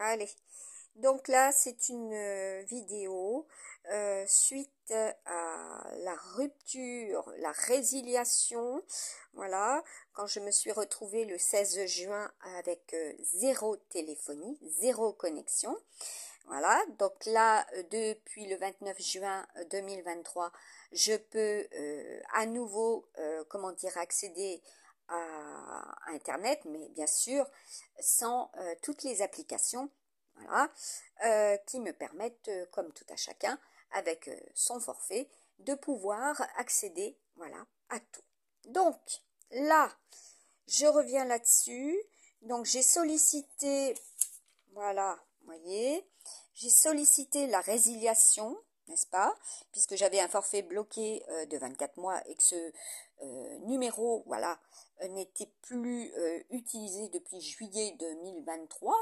Allez, donc là, c'est une vidéo suite à la rupture, la résiliation, voilà, quand je me suis retrouvée le 16 juin avec zéro téléphonie, zéro connexion. Voilà, donc là, depuis le 29 juin 2023, je peux à nouveau, comment dire, accéder à Internet, mais bien sûr, sans toutes les applications, voilà, qui me permettent, comme tout à chacun, avec son forfait, de pouvoir accéder, voilà, à tout. Donc, là, je reviens là-dessus. Donc, j'ai sollicité, voilà, vous voyez, j'ai sollicité la résiliation, n'est-ce pas, puisque j'avais un forfait bloqué de 24 mois et que ce numéro, voilà, n'était plus utilisé depuis juillet 2023.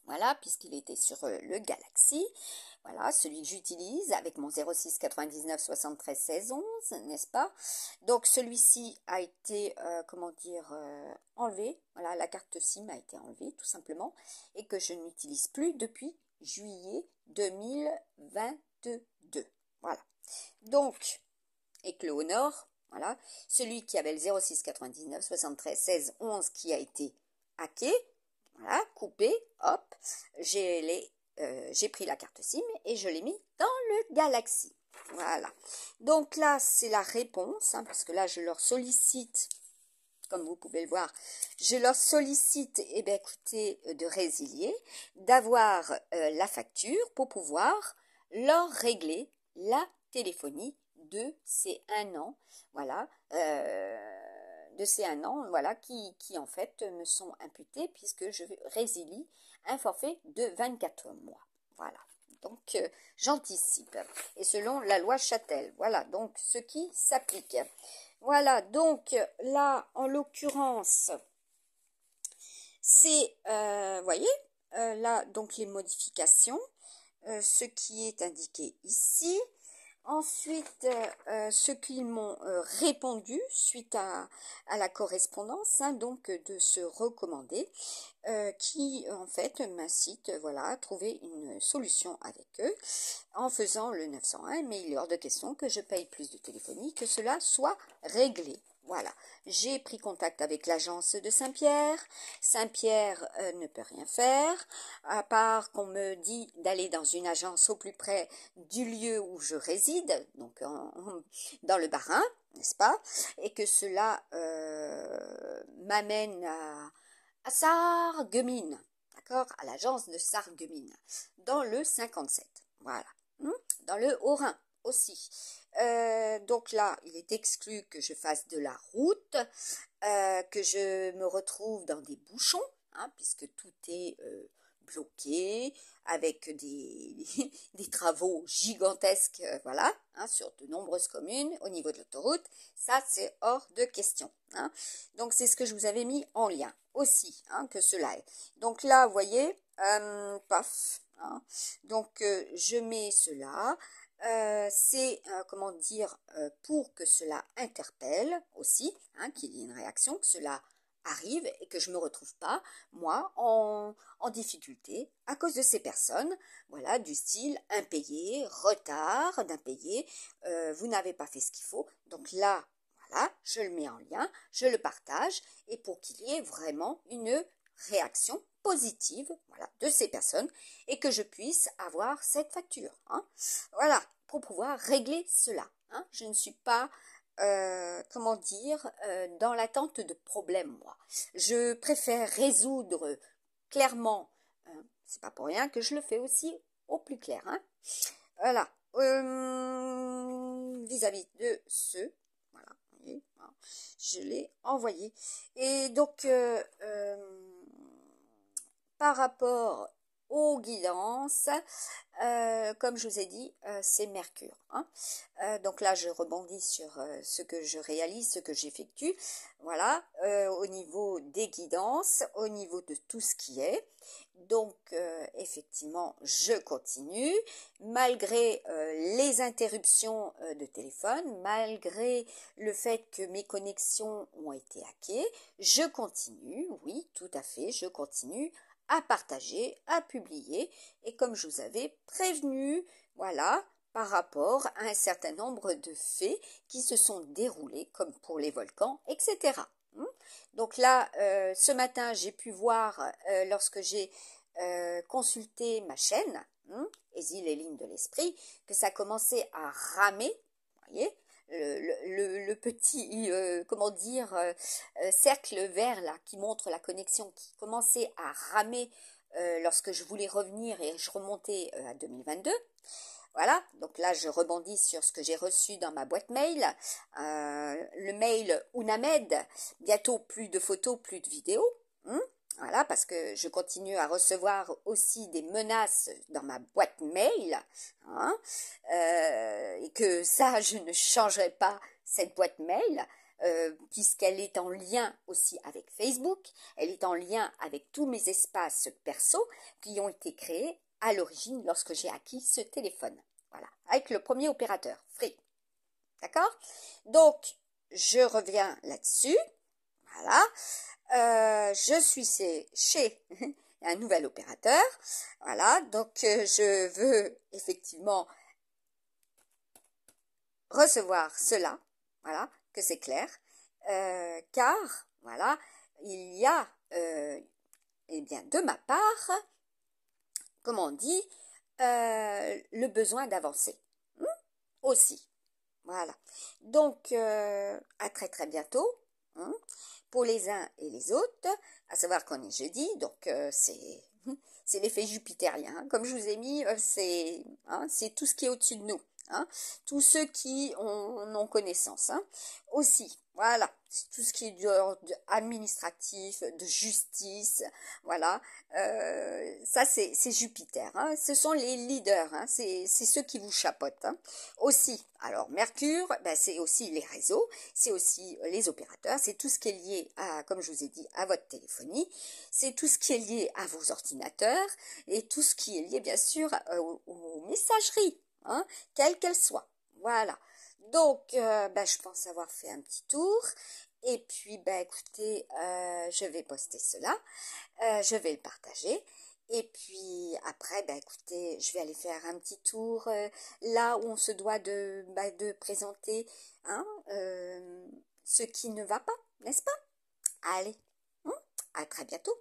Voilà, puisqu'il était sur le Galaxy. Voilà, celui que j'utilise avec mon 06 99 73 16 11, n'est-ce pas? Donc celui-ci a été, comment dire, enlevé. Voilà, la carte SIM a été enlevée tout simplement et que je n'utilise plus depuis juillet 2022. Voilà. Donc, et que le Honor, voilà, celui qui avait le 06 99 73 16 11 qui a été hacké, voilà, coupé, hop, j'ai pris la carte SIM et je l'ai mis dans le Galaxy. Voilà. Donc là, c'est la réponse, parce que là, je leur sollicite, comme vous pouvez le voir, je leur sollicite, eh bien, écoutez, de résilier, d'avoir la facture pour pouvoir leur régler la téléphonie de ces 1 an, voilà, de ces 1 an, voilà, qui en fait me sont imputés puisque je résilie un forfait de 24 mois. Voilà, donc j'anticipe. Et selon la loi Châtel, voilà, donc ce qui s'applique. Voilà, donc là, en l'occurrence, c'est, voyez, là, donc les modifications, ce qui est indiqué ici. Ensuite, ce qu'ils m'ont répondu suite à la correspondance, donc de se recommander, qui en fait m'incite, voilà, à trouver une solution avec eux en faisant le 901, mais il est hors de question que je paye plus de téléphonie, que cela soit réglé. Voilà, j'ai pris contact avec l'agence de Saint-Pierre. Saint-Pierre ne peut rien faire, à part qu'on me dit d'aller dans une agence au plus près du lieu où je réside, donc dans le Bas-Rhin, n'est-ce pas? Et que cela m'amène à Sarreguemines, d'accord? À l'agence de Sarreguemines, dans le 57, voilà, dans le Haut-Rhin aussi. Donc là, il est exclu que je fasse de la route, que je me retrouve dans des bouchons, puisque tout est bloqué, avec des travaux gigantesques, voilà, sur de nombreuses communes au niveau de l'autoroute. Ça, c'est hors de question. Donc, c'est ce que je vous avais mis en lien aussi, que cela est. Donc là, vous voyez, paf, donc je mets cela. C'est, comment dire, pour que cela interpelle aussi, qu'il y ait une réaction, que cela arrive et que je ne me retrouve pas, moi, en difficulté à cause de ces personnes, voilà, du style impayé, retard d'impayé, vous n'avez pas fait ce qu'il faut. Donc là, voilà, je le mets en lien, je le partage, et pour qu'il y ait vraiment une réaction positive, voilà, de ces personnes, et que je puisse avoir cette facture, voilà, pour pouvoir régler cela, je ne suis pas, comment dire, dans l'attente de problèmes, moi. Je préfère résoudre clairement, c'est pas pour rien que je le fais aussi au plus clair, voilà, vis-à-vis de ceux, voilà, vous voyez, je l'ai envoyé. Et donc, par rapport aux guidances, comme je vous ai dit, c'est Mercure. Donc là, je rebondis sur ce que je réalise, ce que j'effectue. Voilà, au niveau des guidances, au niveau de tout ce qui est. Donc, effectivement, je continue, malgré les interruptions de téléphone, malgré le fait que mes connexions ont été hackées, je continue, oui, tout à fait, je continue à partager, à publier, et comme je vous avais prévenu, voilà, par rapport à un certain nombre de faits qui se sont déroulés, comme pour les volcans, etc. Donc là, ce matin, j'ai pu voir, lorsque j'ai consulté ma chaîne, Esil et Lignes de l'Esprit, que ça commençait à ramer, vous voyez, le petit, comment dire, cercle vert là, qui montre la connexion, qui commençait à ramer lorsque je voulais revenir et je remontais à 2022. Voilà, donc là je rebondis sur ce que j'ai reçu dans ma boîte mail, le mail Unamed, bientôt plus de photos, plus de vidéos, voilà, parce que je continue à recevoir aussi des menaces dans ma boîte mail, et que ça je ne changerai pas cette boîte mail, puisqu'elle est en lien aussi avec Facebook, elle est en lien avec tous mes espaces perso qui ont été créés à l'origine lorsque j'ai acquis ce téléphone. Voilà, avec le premier opérateur, Free. D'accord? Donc, je reviens là-dessus. Voilà. Je suis chez un nouvel opérateur. Voilà, donc je veux effectivement recevoir cela. Voilà, que c'est clair. Car, voilà, il y a, eh bien, de ma part, comme on dit, le besoin d'avancer aussi. Voilà. Donc, à très très bientôt pour les uns et les autres, à savoir qu'on est jeudi, donc c'est l'effet jupitérien. Comme je vous ai mis, c'est tout ce qui est au-dessus de nous. Tous ceux qui en ont connaissance. Aussi, voilà, tout ce qui est d'ordre administratif, de justice, voilà, ça c'est Jupiter, ce sont les leaders, c'est ceux qui vous chapeautent. Aussi, alors Mercure, ben, c'est aussi les réseaux, c'est aussi les opérateurs, c'est tout ce qui est lié à, comme je vous ai dit, à votre téléphonie, c'est tout ce qui est lié à vos ordinateurs et tout ce qui est lié bien sûr aux messageries, quelles qu'elles soient. Voilà. Donc, je pense avoir fait un petit tour. Et puis, écoutez, je vais poster cela. Je vais le partager. Et puis, après, écoutez, je vais aller faire un petit tour là où on se doit de présenter ce qui ne va pas, n'est-ce pas? Allez, à très bientôt.